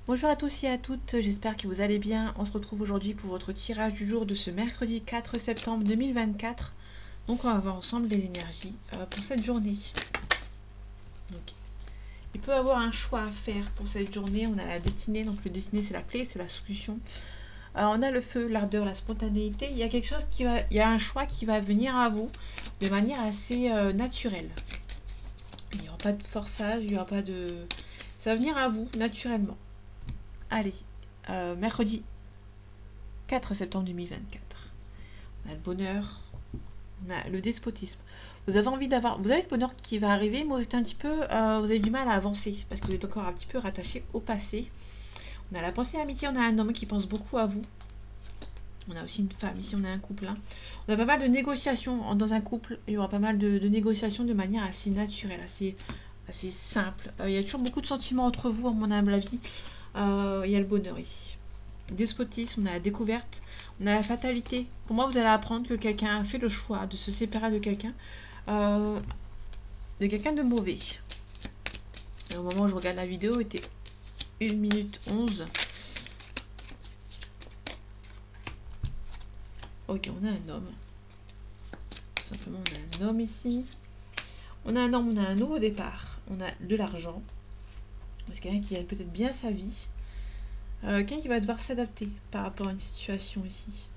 Bonjour à tous et à toutes, j'espère que vous allez bien. On se retrouve aujourd'hui pour votre tirage du jour de ce mercredi 4 septembre 2024. Donc on va voir ensemble les énergies pour cette journée. Donc, il peut y avoir un choix à faire pour cette journée. On a la destinée, donc le destiné c'est la clé, c'est la solution. On a le feu, l'ardeur, la spontanéité. Il y a quelque chose il y a un choix qui va venir à vous de manière assez naturelle. Il n'y aura pas de forçage, il n'y aura pas de... Ça va venir à vous naturellement. Allez, mercredi 4 septembre 2024. On a le bonheur, on a le despotisme. Vous avez envie d'avoir, vous avez le bonheur qui va arriver, mais vous êtes un petit peu, vous avez du mal à avancer parce que vous êtes encore un petit peu rattaché au passé. On a la pensée amitié, on a un homme qui pense beaucoup à vous. On a aussi une femme, ici on a un couple. Hein. On a pas mal de négociations dans un couple. Il y aura pas mal de négociations de manière assez naturelle, assez simple. Il y a toujours beaucoup de sentiments entre vous, à mon humble avis. Il y a le bonheur ici. Despotisme, on a la découverte, on a la fatalité. Pour moi, vous allez apprendre que quelqu'un a fait le choix de se séparer euh, de quelqu'un de mauvais. Et au moment où je regarde la vidéo, il était 1 minute 11. Ok, on a un homme. Tout simplement, on a un homme ici. On a un homme, on a un nouveau départ. On a de l'argent. C'est quelqu'un qui gagne peut-être bien sa vie. Quelqu'un qui va devoir s'adapter par rapport à une situation ici.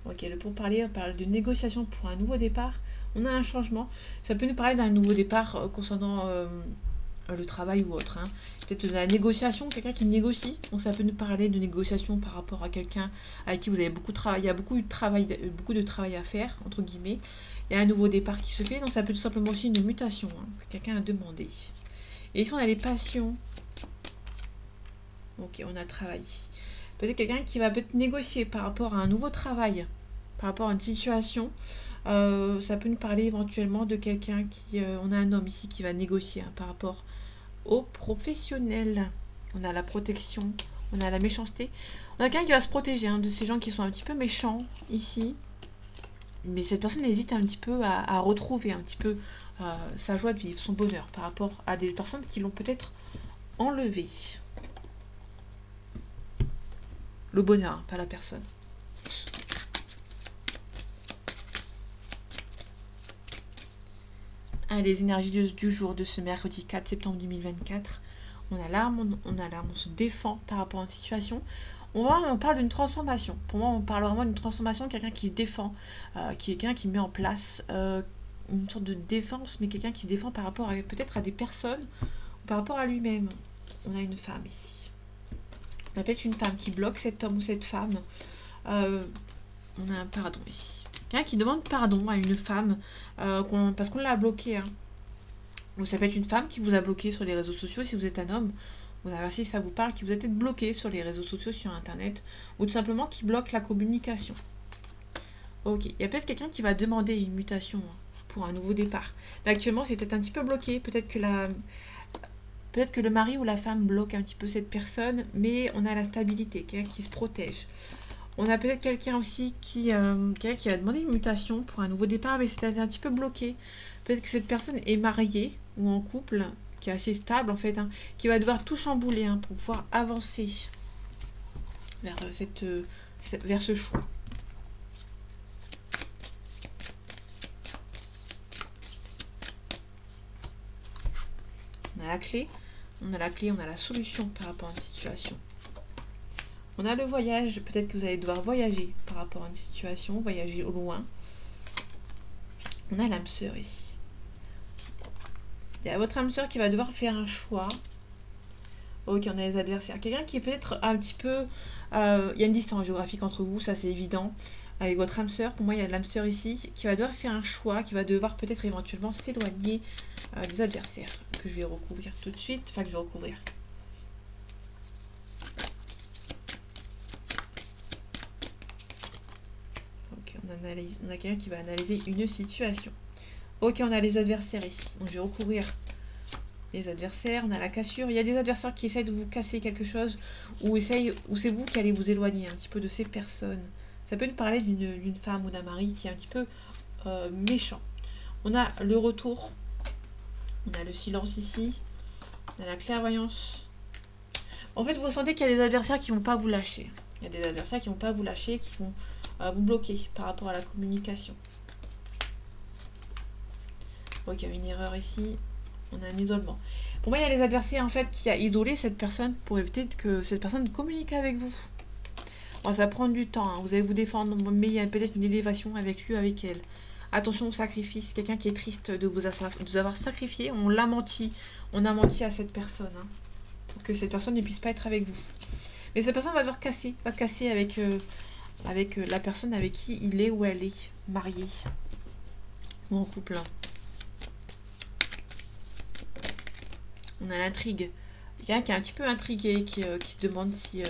Ok, le pourparler, on parle de négociation pour un nouveau départ. On a un changement. Ça peut nous parler d'un nouveau départ concernant le travail ou autre. Hein. Peut-être de la négociation, quelqu'un qui négocie. Donc ça peut nous parler de négociation par rapport à quelqu'un avec qui vous avez beaucoup travaillé. Il y a beaucoup de travail à faire, entre guillemets. Il y a un nouveau départ qui se fait. Donc ça peut tout simplement aussi une mutation hein, que quelqu'un a demandé. Et ici on a les passions. Ok, on a le travail. Peut-être quelqu'un qui va peut-être négocier par rapport à un nouveau travail, par rapport à une situation. Ça peut nous parler éventuellement de quelqu'un qui... on a un homme ici qui va négocier hein, par rapport aux professionnels. On a la protection, on a la méchanceté. On a quelqu'un qui va se protéger hein, de ces gens qui sont un petit peu méchants ici. Mais cette personne hésite un petit peu à retrouver un petit peu sa joie de vivre, son bonheur par rapport à des personnes qui l'ont peut-être enlevé. Le bonheur, hein, pas la personne. Ah, les énergies du jour de ce mercredi 4 septembre 2024. On a l'arme, on se défend par rapport à une situation. On parle d'une transformation. Pour moi, on parle vraiment d'une transformation, quelqu'un qui se défend, qui est quelqu'un qui met en place une sorte de défense, mais quelqu'un qui se défend par rapport à peut-être à des personnes ou par rapport à lui-même. On a une femme ici. On a peut-être une femme qui bloque cet homme ou cette femme. Euh, on a un pardon ici. Quelqu'un qui demande pardon à une femme parce qu'on l'a bloqué. Hein. Ou ça peut être une femme qui vous a bloqué sur les réseaux sociaux si vous êtes un homme. Vous avez si ça vous parle, qui vous êtes bloqué sur les réseaux sociaux, sur internet, ou tout simplement qui bloque la communication. Ok, il y a peut-être quelqu'un qui va demander une mutation hein, pour un nouveau départ. Mais actuellement, c'est peut-être un petit peu bloqué. Peut-être que le mari ou la femme bloque un petit peu cette personne, mais on a la stabilité, quelqu'un qui se protège. On a peut-être quelqu'un aussi quelqu'un qui va demander une mutation pour un nouveau départ, mais c'est un petit peu bloqué. Peut-être que cette personne est mariée ou en couple, qui est assez stable en fait, hein, qui va devoir tout chambouler hein, pour pouvoir avancer vers, vers ce choix. On a la clé, on a la clé, on a la solution par rapport à une situation. On a le voyage, peut-être que vous allez devoir voyager par rapport à une situation, voyager au loin. On a l'âme sœur ici. Il y a votre âme sœur qui va devoir faire un choix. Ok, on a les adversaires. Quelqu'un qui est peut-être un petit peu... il y a une distance géographique entre vous, ça c'est évident. Avec votre âme sœur, pour moi il y a l'âme sœur ici, qui va devoir faire un choix, qui va devoir peut-être éventuellement s'éloigner des adversaires, que je vais recouvrir tout de suite, enfin que je vais recouvrir. Ok, on a quelqu'un qui va analyser une situation. Ok, on a les adversaires ici, donc je vais recouvrir les adversaires, on a la cassure. Il y a des adversaires qui essayent de vous casser quelque chose ou c'est vous qui allez vous éloigner un petit peu de ces personnes. Ça peut nous parler d'une femme ou d'un mari qui est un petit peu méchant. On a le retour, on a le silence ici, On a la clairvoyance. En fait, vous sentez qu'il y a des adversaires qui vont pas vous lâcher. Il y a des adversaires qui vont pas vous lâcher, qui vont vous bloquer par rapport à la communication. Ok, il y a une erreur ici. On a un isolement. Pour moi, il y a les adversaires en fait qui a isolé cette personne pour éviter que cette personne communique avec vous. Bon, ça prend du temps, hein. Vous allez vous défendre, mais il y a peut-être une élévation avec lui, avec elle. Attention au sacrifice, quelqu'un qui est triste de vous avoir sacrifié, on l'a menti, on a menti à cette personne, hein, pour que cette personne ne puisse pas être avec vous. Mais cette personne va devoir casser, avec, la personne avec qui il est ou elle est marié ou en couple. On a l'intrigue. Quelqu'un qui est un petit peu intrigué, qui se demande si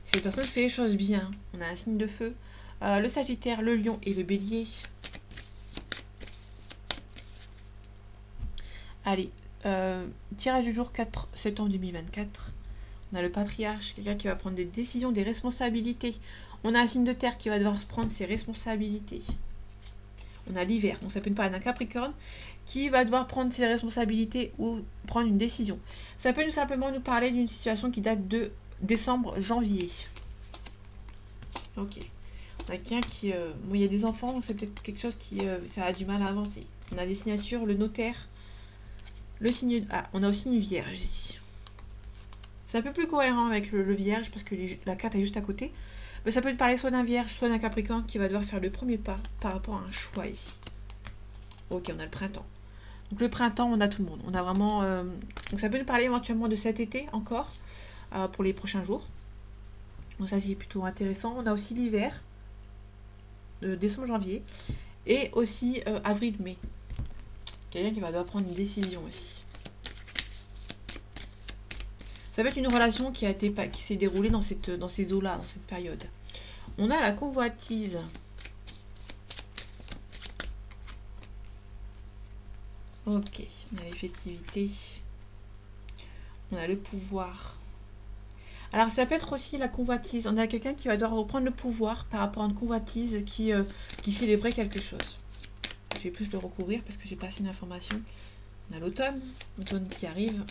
cette personne fait les choses bien. On a un signe de feu. Le Sagittaire, le Lion et le Bélier. Allez, tirage du jour 4 septembre 2024. On a le Patriarche, quelqu'un qui va prendre des décisions, des responsabilités. On a un signe de terre qui va devoir prendre ses responsabilités. On a l'hiver, donc ça peut nous parler d'un Capricorne qui va devoir prendre ses responsabilités ou prendre une décision. Ça peut simplement nous parler d'une situation qui date de décembre-janvier. Ok. On a quelqu'un qui... bon, il y a des enfants, c'est peut-être quelque chose qui... ça a du mal à avancer. On a des signatures, le notaire, le signe... Ah, on a aussi une vierge ici. C'est un peu plus cohérent avec le vierge parce que la carte est juste à côté. Mais ça peut te parler soit d'un vierge, soit d'un Capricorne qui va devoir faire le premier pas par rapport à un choix ici. Ok, on a le printemps. Donc le printemps, on a tout le monde. On a vraiment... donc ça peut nous parler éventuellement de cet été encore, pour les prochains jours. Donc ça, c'est plutôt intéressant. On a aussi l'hiver, de décembre-janvier, et aussi avril-mai. Quelqu'un qui va devoir prendre une décision aussi. Ça va être une relation qui s'est déroulée dans ces eaux-là, dans cette période. On a la convoitise. Ok, on a les festivités. On a le pouvoir. Alors ça peut être aussi la convoitise. On a quelqu'un qui va devoir reprendre le pouvoir par rapport à une convoitise qui célébrait quelque chose. Je vais plus le recouvrir parce que j'ai pas assez d'informations. On a l'automne qui arrive.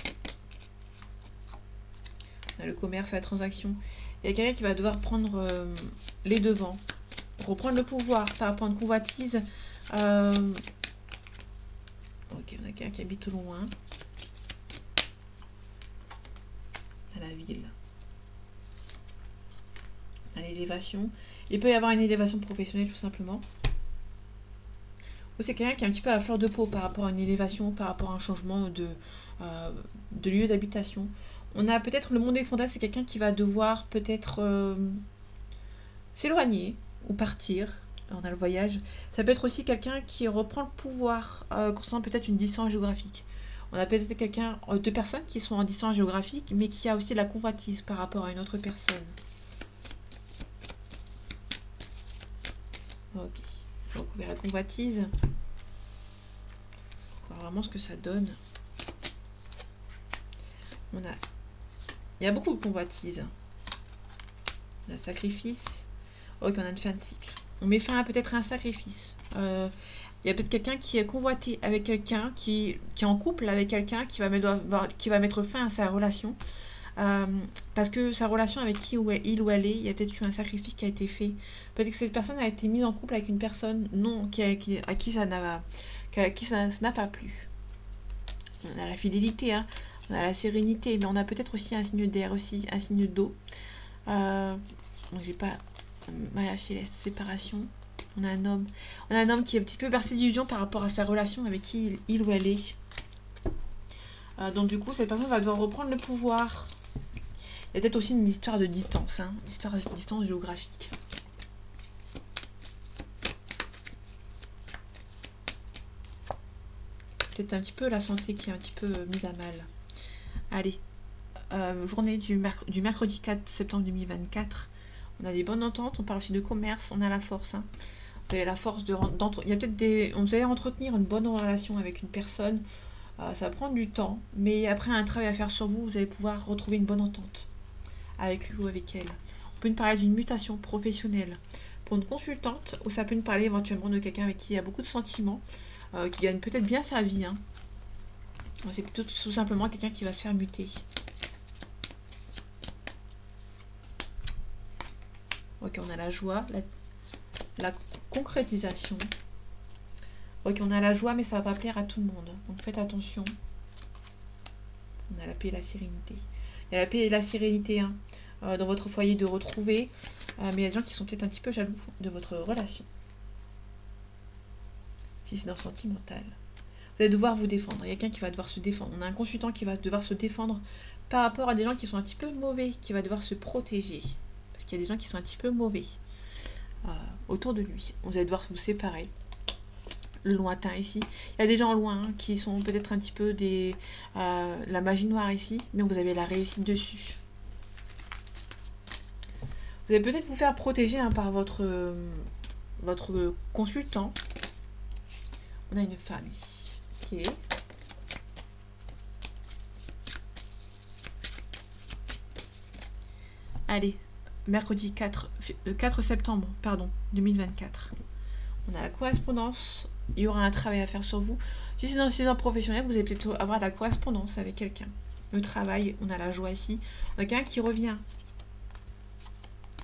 On a le commerce, la transaction. Il y a quelqu'un qui va devoir prendre les devants, reprendre le pouvoir par rapport à une convoitise. Ok, on a quelqu'un qui habite loin. À la ville. On a l'élévation. Il peut y avoir une élévation professionnelle tout simplement. Ou c'est quelqu'un qui est un petit peu à fleur de peau par rapport à une élévation, par rapport à un changement de lieu d'habitation. On a peut-être le monde effondré, c'est quelqu'un qui va devoir peut-être s'éloigner ou partir. On a le voyage. Ça peut être aussi quelqu'un qui reprend le pouvoir concernant peut-être une distance géographique. On a peut-être deux personnes qui sont en distance géographique, mais qui a aussi de la convoitise par rapport à une autre personne. Ok. Donc on verra la convoitise. On va voir vraiment ce que ça donne. Il y a beaucoup de convoitises. On a sacrifice. Ok, on a une fin de cycle. On met fin à peut-être un sacrifice. Il y a peut-être quelqu'un qui est convoité avec quelqu'un, qui est en couple avec quelqu'un, qui va mettre fin à sa relation. Parce que sa relation avec il ou elle est, il y a peut-être eu un sacrifice qui a été fait. Peut-être que cette personne a été mise en couple avec une personne à qui ça n'a pas plu. On a la fidélité, hein. On a la sérénité, mais on a peut-être aussi un signe d'air, aussi un signe d'eau. Donc j'ai pas lâché la séparation. On a un homme qui est un petit peu bercé d'illusions par rapport à sa relation avec qui il ou elle est. Donc du coup, cette personne va devoir reprendre le pouvoir. Il y a peut-être aussi une histoire de distance, hein, une histoire de distance géographique. Peut-être un petit peu la santé qui est un petit peu mise à mal. Allez, journée du mercredi 4 septembre 2024. On a des bonnes ententes, on parle aussi de commerce, on a la force. Hein. Vous avez la force il y a peut-être vous allez entretenir une bonne relation avec une personne. Ça va prendre du temps, mais après un travail à faire sur vous, vous allez pouvoir retrouver une bonne entente avec lui ou avec elle. On peut nous parler d'une mutation professionnelle pour une consultante, ou ça peut nous parler éventuellement de quelqu'un avec qui il y a beaucoup de sentiments, qui gagne peut-être bien sa vie. Hein. C'est plutôt tout simplement quelqu'un qui va se faire muter. Ok, on a la joie, la concrétisation. Ok, on a la joie, mais ça va pas plaire à tout le monde. Donc faites attention. On a la paix et la sérénité. Il y a la paix et la sérénité hein, dans votre foyer de retrouver. Mais il y a des gens qui sont peut-être un petit peu jaloux de votre relation. Si c'est dans le sentimental. Vous allez devoir vous défendre. Il y a quelqu'un qui va devoir se défendre. On a un consultant qui va devoir se défendre par rapport à des gens qui sont un petit peu mauvais, qui va devoir se protéger. Parce qu'il y a des gens qui sont un petit peu mauvais autour de lui. Vous allez devoir vous séparer. Le lointain ici. Il y a des gens loin hein, qui sont peut-être un petit peu des la magie noire ici, mais vous avez la réussite dessus. Vous allez peut-être vous faire protéger hein, par votre consultant. On a une femme ici. Ok. Allez, mercredi 4 septembre, pardon, 2024. On a la correspondance. Il y aura un travail à faire sur vous. Si c'est dans le professionnel, vous allez plutôt avoir la correspondance avec quelqu'un. Le travail, on a la joie ici. On a quelqu'un qui revient.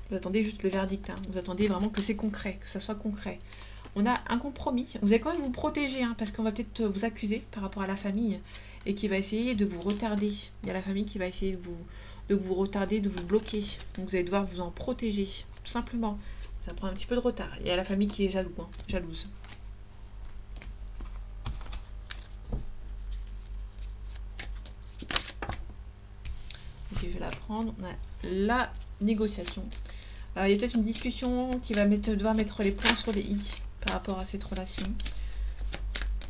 Vous attendez juste le verdict. Hein. Vous attendez vraiment que c'est concret, que ça soit concret. On a un compromis. Vous allez quand même vous protéger, hein, parce qu'on va peut-être vous accuser par rapport à la famille et qui va essayer de vous retarder. Il y a la famille qui va essayer de vous retarder, de vous bloquer. Donc vous allez devoir vous en protéger, tout simplement. Ça prend un petit peu de retard. Il y a la famille qui est jalouse. Ok, je vais la prendre. On a la négociation. Il y a peut-être une discussion qui va devoir mettre les points sur les i par rapport à cette relation.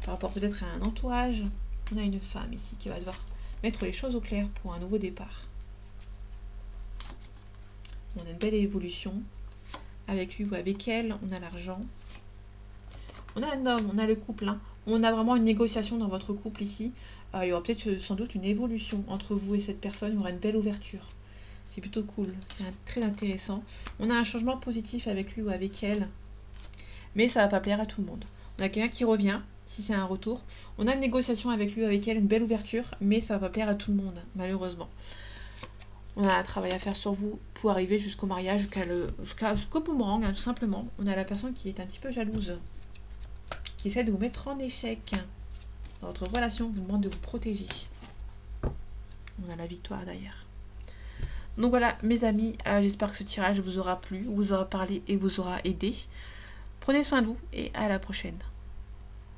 Par rapport peut-être à un entourage. On a une femme ici qui va devoir mettre les choses au clair pour un nouveau départ. On a une belle évolution. Avec lui ou avec elle, on a l'argent. On a un homme, on a le couple. Hein. On a vraiment une négociation dans votre couple ici. Il y aura peut-être sans doute une évolution entre vous et cette personne. Il y aura une belle ouverture. C'est plutôt cool. C'est très intéressant. On a un changement positif avec lui ou avec elle. Mais ça va pas plaire à tout le monde. On a quelqu'un qui revient, si c'est un retour. On a une négociation avec lui ou avec elle, une belle ouverture. Mais ça va pas plaire à tout le monde, malheureusement. On a un travail à faire sur vous pour arriver jusqu'au mariage, jusqu'au boomerang, hein, tout simplement. On a la personne qui est un petit peu jalouse, qui essaie de vous mettre en échec dans votre relation, vous demande de vous protéger. On a la victoire d'ailleurs. Donc voilà, mes amis, j'espère que ce tirage vous aura plu, vous aura parlé et vous aura aidé. Prenez soin de vous et à la prochaine.